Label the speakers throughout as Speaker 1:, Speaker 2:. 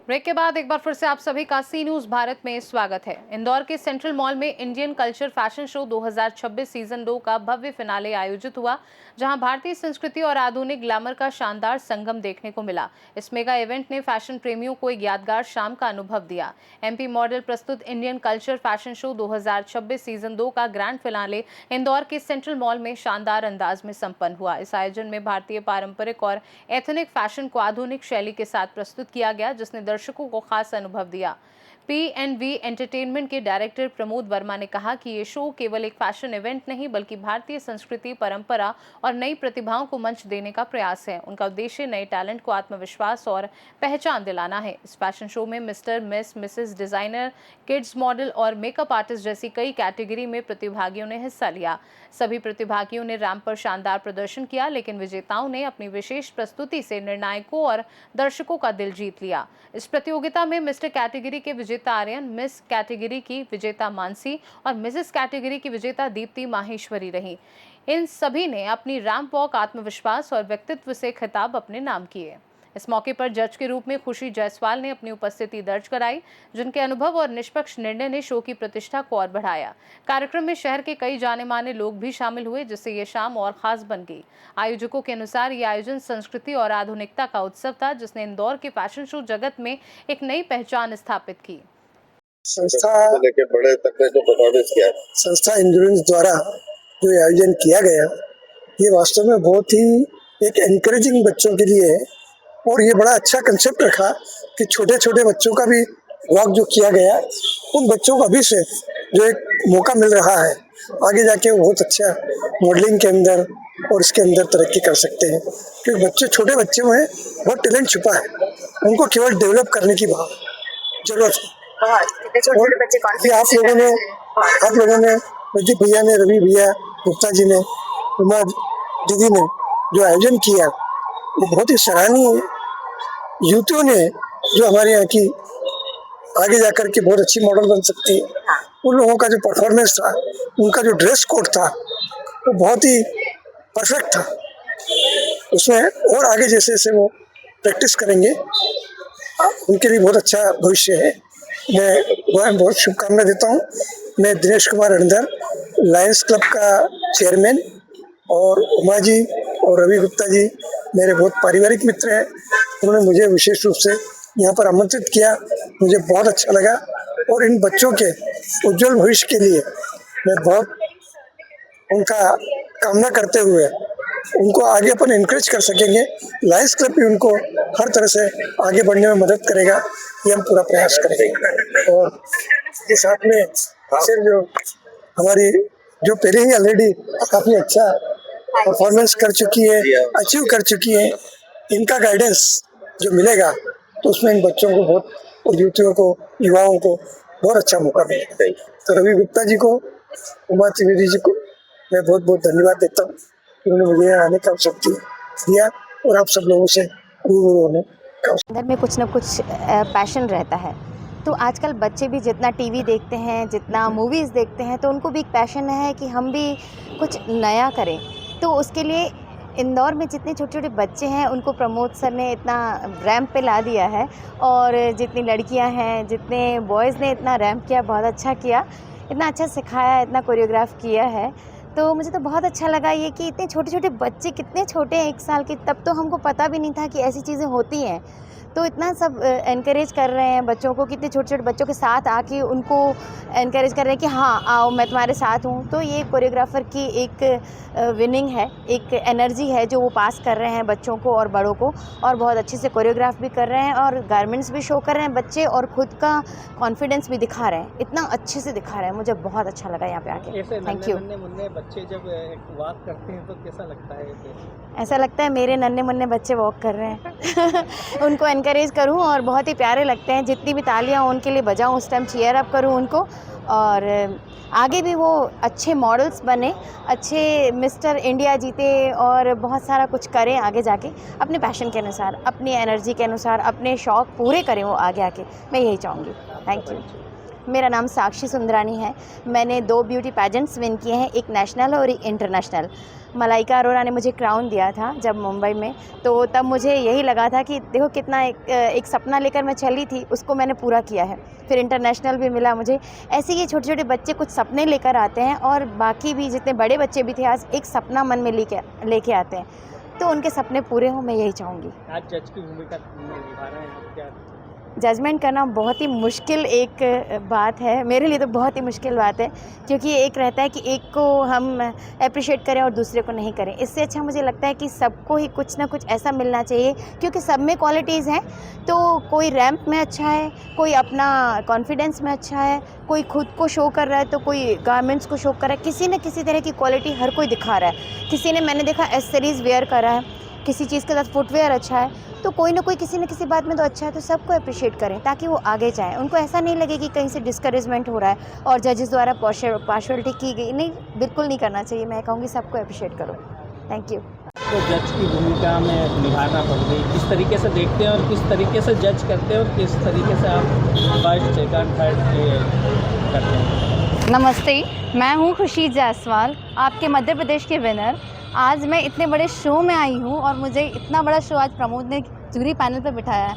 Speaker 1: Break के बाद एक बार फिर से आप सभी का सी न्यूज भारत में स्वागत है। इंदौर के सेंट्रल मॉल में Indian culture fashion show 2026 season 2 का भव्य फिनाले आयोजित हुआ, जहां भारतीय संस्कृति और आधुनिक ग्लैमर का शानदार संगम देखने को मिला। इस मेगा इवेंट ने फैशन प्रेमियों को एक यादगार शाम का अनुभव दिया। एमपी मॉडल प्रस्तुत Indian culture fashion show 2026 season 2 का ग्रैंड फिनाले इंदौर के सेंट्रल मॉल में शानदार अंदाज में संपन्न हुआ। इस आयोजन में भारतीय पारंपरिक और एथनिक फैशन को आधुनिक शैली के साथ प्रस्तुत किया गया, जिसने दर्शकों को खास अनुभव दिया। पीएनवी एंटरटेनमेंट के डायरेक्टर प्रमोद वर्मा ने कहा कि ये शो केवल एक फैशन इवेंट नहीं बल्कि भारतीय संस्कृति, परंपरा और नई प्रतिभाओं को मंच देने का प्रयास है। उनका उद्देश्य नए टैलेंट को आत्मविश्वास और पहचान दिलाना है। इस फैशन शो में mister, miss, Mrs, designer, kids model और मेकअप आर्टिस्ट जैसी कई कैटेगरी में प्रतिभागियों ने हिस्सा लिया। सभी प्रतिभागियों ने रैंप पर शानदार प्रदर्शन किया, लेकिन विजेताओं ने अपनी विशेष प्रस्तुति से निर्णायकों और दर्शकों का दिल जीत लिया। इस प्रतियोगिता में मिस्टर कैटेगरी के विजेता आर्यन, मिस कैटेगरी की विजेता मानसी और मिसेस कैटेगरी की विजेता दीप्ति माहेश्वरी रही। इन सभी ने अपनी रैंप वॉक, आत्मविश्वास और व्यक्तित्व से खिताब अपने नाम किए। इस मौके पर जज के रूप में खुशी जायसवाल ने अपनी उपस्थिति दर्ज कराई, जिनके अनुभव और निष्पक्ष निर्णय ने शो की प्रतिष्ठा को और बढ़ाया। कार्यक्रम में शहर के कई जाने माने लोग भी शामिल हुए, जिससे ये शाम और खास बन गई। आयोजकों के अनुसार ये आयोजन संस्कृति और आधुनिकता का उत्सव था, जिसने इंदौर के फैशन शो जगत में एक नई पहचान स्थापित की।
Speaker 2: संस्था लेके बड़े तक ने जो परफॉर्मेंस किया, संस्था इंद्रेंस द्वारा जो आयोजन किया गया, ये वास्तव में बहुत ही एक एनकरेजिंग बच्चों के लिए है। और ये बड़ा अच्छा कंसेप्ट रखा कि छोटे छोटे बच्चों का भी वॉक जो किया गया, उन बच्चों को अभी से जो एक मौका मिल रहा है, आगे जाके वो बहुत अच्छा मॉडलिंग के अंदर और इसके अंदर तरक्की कर सकते हैं। क्योंकि बच्चे, छोटे बच्चे में बहुत टैलेंट छुपा है, उनको केवल डेवलप करने की जरूरत है। आप लोगों ने प्रदीप भैया ने, रवि भैया, गुप्ता जी ने, उमा दीदी ने जो आयोजन किया, वो बहुत ही सराहनीय है। युवतियों ने जो हमारे यहाँ की आगे जाकर के बहुत अच्छी मॉडल बन सकती है, उन लोगों का जो परफॉर्मेंस था, उनका जो ड्रेस कोड था, वो बहुत ही परफेक्ट था। उसमें और आगे जैसे जैसे वो प्रैक्टिस करेंगे, उनके लिए बहुत अच्छा भविष्य है। मैं बहुत शुभकामना देता हूँ। मैं दिनेश कुमार अणधर, लायंस क्लब का चेयरमैन, और उमा जी और रवि गुप्ता जी मेरे बहुत पारिवारिक मित्र हैं। उन्होंने मुझे विशेष रूप से यहाँ पर आमंत्रित किया, मुझे बहुत अच्छा लगा। और इन बच्चों के उज्जवल भविष्य के लिए मैं बहुत उनका कामना करते हुए उनको आगे अपन इनकरेज कर सकेंगे। लायंस क्लब भी उनको हर तरह से आगे बढ़ने में मदद करेगा, ये हम पूरा प्रयास करेंगे। और इसके साथ में सिर्फ जो हमारी जो पहले ही ऑलरेडी काफ़ी अच्छा परफॉर्मेंस कर चुकी है, अचीव कर चुकी है, इनका गाइडेंस जो मिलेगा तो उसमें इन बच्चों को बहुत, और युवतियों को, युवाओं को बहुत अच्छा मौका मिलेगा। तो रवि गुप्ता जी को, उमा त्रिवेदी जी को मैं बहुत बहुत धन्यवाद देता हूँ, उन्होंने मुझे यहाँ आने का अवसर दिया और आप सब लोगों से रूबरू होने का अवसर।
Speaker 3: अंदर में कुछ न कुछ पैशन रहता है। तो आजकल बच्चे भी जितना टीवी देखते हैं, जितना मूवीज़ देखते हैं, तो उनको भी एक पैशन है कि हम भी कुछ नया करें। तो उसके लिए इंदौर में जितने छोटे छोटे बच्चे हैं, उनको प्रमोद सर ने इतना रैंप पे ला दिया है, और जितनी लड़कियां हैं, जितने बॉयज़ ने इतना रैंप किया, बहुत अच्छा किया, इतना अच्छा सिखाया, इतना कोरियोग्राफ किया है। तो मुझे तो बहुत अच्छा लगा ये कि इतने छोटे छोटे बच्चे, कितने छोटे हैं, 1 साल के, तब तो हमको पता भी नहीं था कि ऐसी चीज़ें होती हैं। तो इतना सब एनकरेज कर रहे हैं बच्चों को, कितने छोटे छोटे बच्चों के साथ आके उनको एनकरेज कर रहे हैं कि हाँ आओ, मैं तुम्हारे साथ हूँ। तो ये कोरियोग्राफर की एक विनिंग है, एक एनर्जी है जो वो पास कर रहे हैं बच्चों को और बड़ों को, और बहुत अच्छे से कोरियोग्राफ भी कर रहे हैं, और गारमेंट्स भी शो कर रहे हैं बच्चे, और खुद का कॉन्फिडेंस भी दिखा रहे हैं, इतना अच्छे से दिखा रहे हैं। मुझे बहुत अच्छा लगा यहाँ पे आके। Thank you.
Speaker 4: नन्हे बच्चे जब वॉक करते हैं तो कैसा लगता है?
Speaker 3: ऐसा लगता है मेरे नन्हे मुन्ने बच्चे वॉक कर रहे हैं उनको एनकरेज करूं, और बहुत ही प्यारे लगते हैं। जितनी भी तालियां उनके लिए बजाऊं, उस टाइम चीयर अप करूं उनको, और आगे भी वो अच्छे मॉडल्स बने, अच्छे मिस्टर इंडिया जीते, और बहुत सारा कुछ करें आगे जाके, अपने पैशन के अनुसार, अपनी एनर्जी के अनुसार, अपने शौक़ पूरे करें वो आगे आके। मैं यही चाहूँगी। Thank you. मेरा नाम साक्षी सुंदरानी है। मैंने 2 ब्यूटी पेजेंट्स विन किए हैं, एक नेशनल और एक इंटरनेशनल। मलाइका अरोरा ने मुझे क्राउन दिया था जब मुंबई में, तो तब मुझे यही लगा था कि देखो कितना एक सपना लेकर मैं चली थी, उसको मैंने पूरा किया है। फिर इंटरनेशनल भी मिला मुझे। ऐसे ही छोटे छोटे बच्चे कुछ सपने लेकर आते हैं और बाकी भी जितने बड़े बच्चे भी थे आज एक सपना मन में लेके आते हैं, तो उनके सपने पूरे हों, मैं यही चाहूँगी।
Speaker 4: आज जज की भूमिका निभा रहे हैं, क्या
Speaker 3: जजमेंट करना बहुत ही मुश्किल एक बात है, मेरे लिए तो बहुत ही मुश्किल बात है, क्योंकि एक रहता है कि एक को हम अप्रिशिएट करें और दूसरे को नहीं करें। इससे अच्छा मुझे लगता है कि सबको ही कुछ ना कुछ ऐसा मिलना चाहिए, क्योंकि सब में क्वालिटीज़ हैं। तो कोई रैंप में अच्छा है, कोई अपना कॉन्फिडेंस में अच्छा है, कोई खुद को शो कर रहा है, तो कोई गारमेंट्स को शो कर रहा है। किसी न किसी तरह की क्वालिटी हर कोई दिखा रहा है। किसी ने, मैंने देखा, एक्सेसरीज़ वेयर करा है, किसी चीज़ के साथ फुटवेयर अच्छा है, तो कोई ना कोई किसी न किसी बात में तो अच्छा है, तो सबको अप्रिशिएट करें ताकि वो आगे जाएँ। उनको ऐसा नहीं लगे कि कहीं से डिस्करेजमेंट हो रहा है और जजेस द्वारा पार्शियलिटी की गई। नहीं, बिल्कुल नहीं करना चाहिए। मैं कहूँगी सबको अप्रिशिएट करो। Thank you.
Speaker 4: तो जज की भूमिका में निभाना पड़ गई, किस तरीके से देखते हैं और किस तरीके से जज करते हैं और किस तरीके से आप फर्स्ट सेकंड थर्ड करते हैं?
Speaker 5: नमस्ते, मैं हूँ खुशी जायसवाल, आपके मध्य प्रदेश के विनर। आज मैं इतने बड़े शो में आई हूँ और मुझे इतना बड़ा शो आज प्रमोद ने जूरी पैनल पे बिठाया है।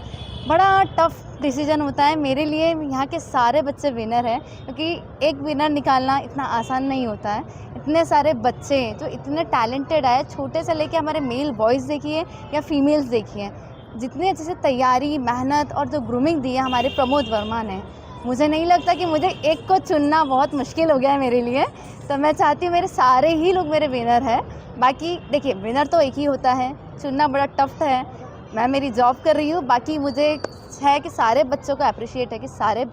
Speaker 5: बड़ा टफ डिसीजन होता है मेरे लिए। यहाँ के सारे बच्चे विनर हैं, क्योंकि एक विनर निकालना इतना आसान नहीं होता है। इतने सारे बच्चे जो इतने टैलेंटेड आए, छोटे से लेके हमारे मेल बॉयज़ देखिए या फीमेल्स देखिए, जितने अच्छे से तैयारी, मेहनत और जो ग्रूमिंग दी है हमारे प्रमोद वर्मा ने, मुझे नहीं लगता कि मुझे एक को चुनना बहुत मुश्किल हो गया है मेरे लिए। तो मैं चाहती हूँ मेरे सारे ही लोग मेरे विनर हैं। बाकी देखिए, विनर तो एक ही होता है, चुनना बड़ा टफ है। मैं मेरी जॉब कर रही हूँ, बाकी मुझे है कि सारे बच्चों को अप्रिशिएट है कि सारे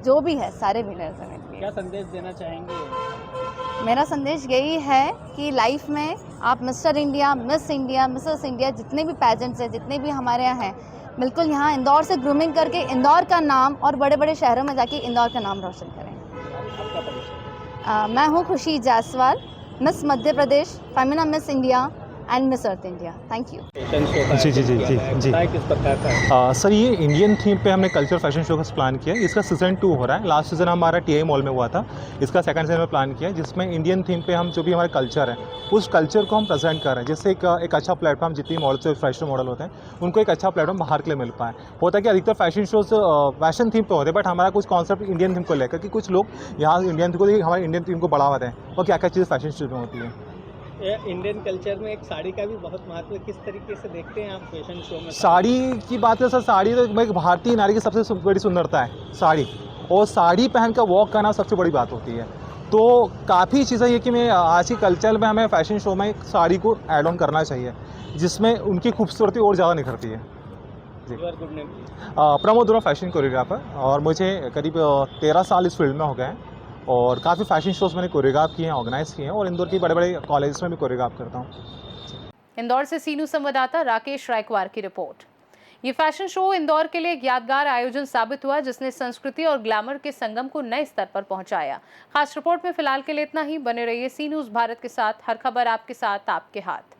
Speaker 5: जो भी है सारे विनर्स हैं मेरे लिए।
Speaker 4: क्या संदेश देना चाहेंगे?
Speaker 5: मेरा संदेश यही है कि लाइफ में आप mister India, miss India, Mrs India, जितने भी पेजेंट्स हैं, जितने भी हमारे यहाँ हैं, बिल्कुल यहाँ इंदौर से ग्रूमिंग करके इंदौर का नाम और बड़े बड़े शहरों में जाके इंदौर का नाम रोशन करें।
Speaker 4: आपका परिचय?
Speaker 5: मैं हूँ Khushi Jaiswal, Miss Madhya Pradesh, Femina Miss India and Miss Earth India. Thank you.
Speaker 6: जी।
Speaker 4: किस प्रकार का है?
Speaker 6: सर, ये इंडियन थीम पे हमने कल्चर फैशन शो का प्लान किया है। इसका सीज़न 2 हो रहा है। लास्ट सीज़न हमारा टीआई मॉल में हुआ था। इसका सेकंड सीज़न में प्लान किया है, जिसमें इंडियन थीम पे हम जो भी हमारे कल्चर है उस कल्चर को हम प्रेजेंट कर रहे हैं, जिससे एक अच्छा प्लेटफॉर्म, जितनी मॉडल से फैशन मॉडल होते हैं उनको एक अच्छा प्लेटफॉर्म बाहर के लिए मिल पाए। होता है कि अधिकतर फैशन शोज फैशन थीम पे होते हैं, बट हमारा कुछ कॉन्सेप्ट इंडियन थीम को लेकर कि कुछ लोग यहाँ इंडियन थीम को हमारे इंडियन थीम को बढ़ावा दें और क्या क्या चीज़ फैशन शो में होती है।
Speaker 4: इंडियन कल्चर में एक साड़ी का भी बहुत महत्व है, किस तरीके से देखते हैं आप फैशन शो में?
Speaker 6: साड़ी की बात है सर, साड़ी तो एक भारतीय नारी की सबसे बड़ी सुंदरता है साड़ी, और साड़ी पहन कर वॉक करना सबसे बड़ी बात होती है। तो काफ़ी चीज़ें ये कि मैं आज की कल्चर में हमें फ़ैशन शो में साड़ी को ऐड ऑन करना चाहिए, जिसमें उनकी खूबसूरती और ज़्यादा निखरती है।
Speaker 4: Good name?
Speaker 6: Pramod Verma fashion choreographer, और मुझे करीब 13 साल इस फील्ड में हो गए हैं और काफ़ी फ़ैशन शोज़ मैंने कोरियोग्राफ किए हैं, ऑर्गेनाइज़ किए हैं, और इंदौर के बड़े बड़े कॉलेज में भी कोरियोग्राफ करता हूँ।
Speaker 1: इंदौर से सीनू संवाददाता राकेश रायकवार की रिपोर्ट। ये फैशन शो इंदौर के लिए एक यादगार आयोजन साबित हुआ, जिसने संस्कृति और ग्लैमर के संगम को नए स्तर पर पहुंचाया। खास रिपोर्ट में फिलहाल के लिए इतना ही। बने रहिए सी न्यूज़ भारत के साथ। हर खबर आपके साथ, आपके हाथ।